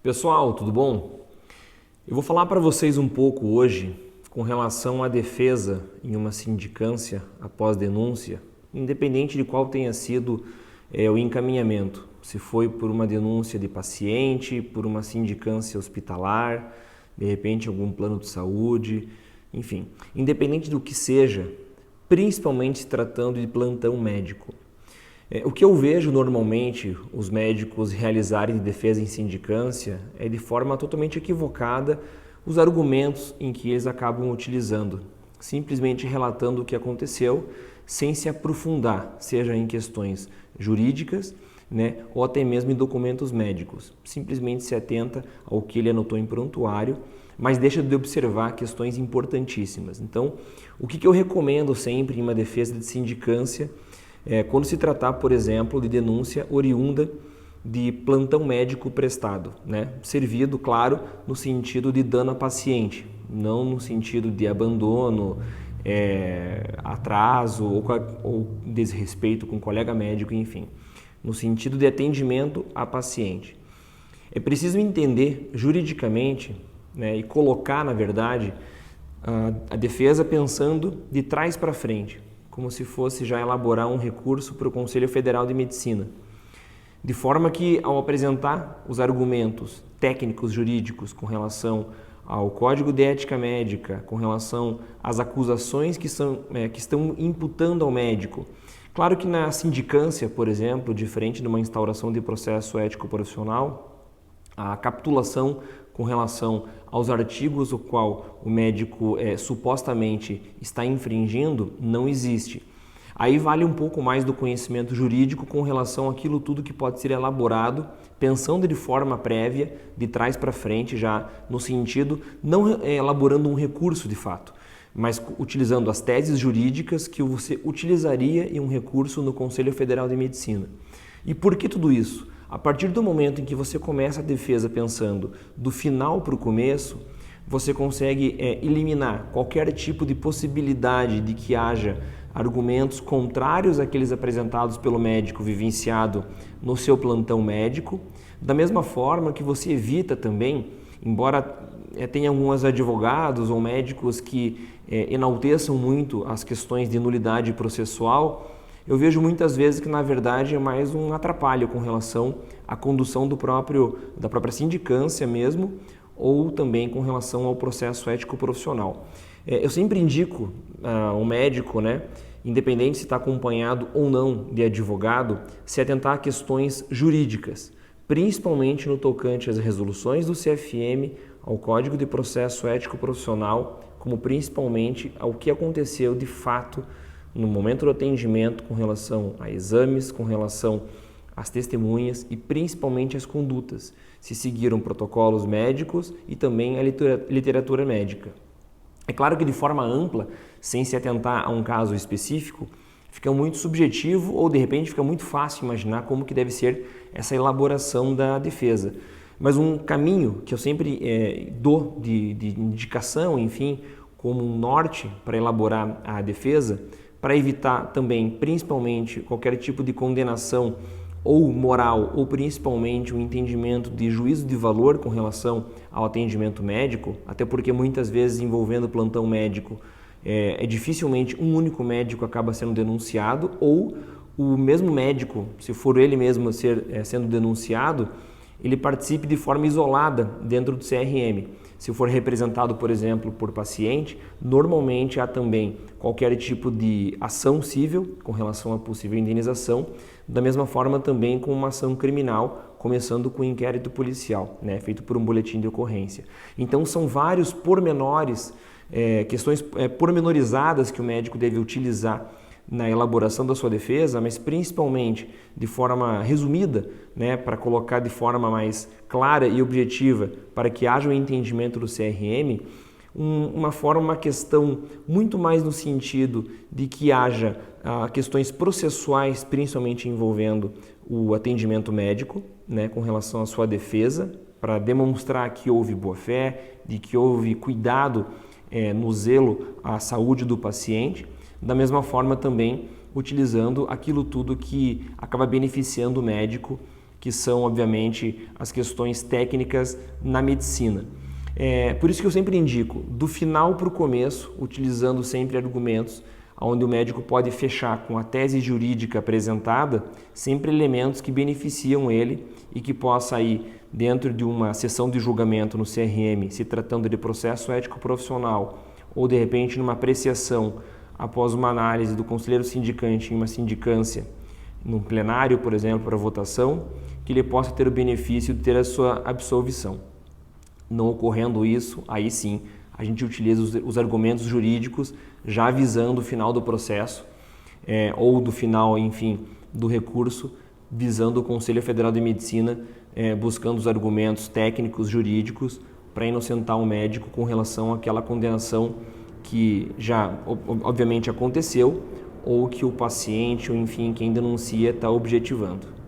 Pessoal, tudo bom? Eu vou falar para vocês um pouco hoje com relação à defesa em uma sindicância após denúncia, independente de qual tenha sido o encaminhamento, se foi por uma denúncia de paciente, por uma sindicância hospitalar, de repente algum plano de saúde, enfim, independente do que seja, principalmente se tratando de plantão médico. O que eu vejo normalmente os médicos realizarem de defesa em sindicância é de forma totalmente equivocada os argumentos em que eles acabam utilizando, simplesmente relatando o que aconteceu sem se aprofundar, seja em questões jurídicas, ou até mesmo em documentos médicos. Simplesmente se atenta ao que ele anotou em prontuário, mas deixa de observar questões importantíssimas. Então, o que eu recomendo sempre em uma defesa de sindicância quando se tratar, por exemplo, de denúncia oriunda de plantão médico prestado, servido, claro, no sentido de dano a paciente, não no sentido de abandono, atraso ou desrespeito com o colega médico, enfim, no sentido de atendimento a paciente. É preciso entender juridicamente e colocar, na verdade, a defesa pensando de trás para frente, como se fosse já elaborar um recurso para o Conselho Federal de Medicina. De forma que, ao apresentar os argumentos técnicos jurídicos com relação ao Código de Ética Médica, com relação às acusações que estão imputando ao médico, claro que na sindicância, por exemplo, diferente de uma instauração de processo ético profissional, a capitulação com relação aos artigos o qual o médico supostamente está infringindo não existe. Aí vale um pouco mais do conhecimento jurídico com relação àquilo tudo que pode ser elaborado, pensando de forma prévia, de trás para frente, já no sentido, não elaborando um recurso de fato, mas utilizando as teses jurídicas que você utilizaria em um recurso no Conselho Federal de Medicina. E por que tudo isso? A partir do momento em que você começa a defesa pensando do final para o começo, você consegue eliminar qualquer tipo de possibilidade de que haja argumentos contrários àqueles apresentados pelo médico vivenciado no seu plantão médico, da mesma forma que você evita também, embora tenha alguns advogados ou médicos que enalteçam muito as questões de nulidade processual, eu vejo muitas vezes que, na verdade, é mais um atrapalho com relação à condução da própria sindicância mesmo, ou também com relação ao processo ético profissional. Eu sempre indico um médico, independente se está acompanhado ou não de advogado, se atentar a questões jurídicas, principalmente no tocante às resoluções do CFM, ao Código de Processo Ético Profissional, como principalmente ao que aconteceu de fato no momento do atendimento com relação a exames, com relação às testemunhas e principalmente às condutas, se seguiram protocolos médicos e também a literatura médica. É claro que de forma ampla, sem se atentar a um caso específico, fica muito subjetivo ou de repente fica muito fácil imaginar como que deve ser essa elaboração da defesa. Mas um caminho que eu sempre dou de indicação, enfim, como um norte para elaborar a defesa, para evitar também, principalmente, qualquer tipo de condenação ou moral, ou principalmente um entendimento de juízo de valor com relação ao atendimento médico, até porque muitas vezes envolvendo plantão médico, dificilmente um único médico acaba sendo denunciado, ou o mesmo médico, se for ele mesmo sendo denunciado, ele participe de forma isolada dentro do CRM. Se for representado, por exemplo, por paciente, normalmente há também qualquer tipo de ação civil com relação à possível indenização, da mesma forma também com uma ação criminal, começando com um inquérito policial, feito por um boletim de ocorrência. Então são vários pormenores, questões pormenorizadas que o médico deve utilizar na elaboração da sua defesa, mas principalmente de forma resumida, para colocar de forma mais clara e objetiva para que haja um entendimento do CRM, uma questão muito mais no sentido de que haja questões processuais, principalmente envolvendo o atendimento médico, com relação à sua defesa, para demonstrar que houve boa-fé, de que houve cuidado no zelo à saúde do paciente, da mesma forma também utilizando aquilo tudo que acaba beneficiando o médico que são, obviamente, as questões técnicas na medicina. Por isso que eu sempre indico, do final para o começo, utilizando sempre argumentos onde o médico pode fechar com a tese jurídica apresentada, sempre elementos que beneficiam ele e que possa ir dentro de uma sessão de julgamento no CRM, se tratando de processo ético profissional, ou de repente numa apreciação após uma análise do conselheiro sindicante em uma sindicância, num plenário, por exemplo, para votação, que ele possa ter o benefício de ter a sua absolvição. Não ocorrendo isso, aí sim, a gente utiliza os argumentos jurídicos já visando o final do processo ou do final, enfim, do recurso, visando o Conselho Federal de Medicina, buscando os argumentos técnicos, jurídicos, para inocentar o médico com relação àquela condenação que já, obviamente, aconteceu ou que o paciente, ou enfim, quem denuncia está objetivando.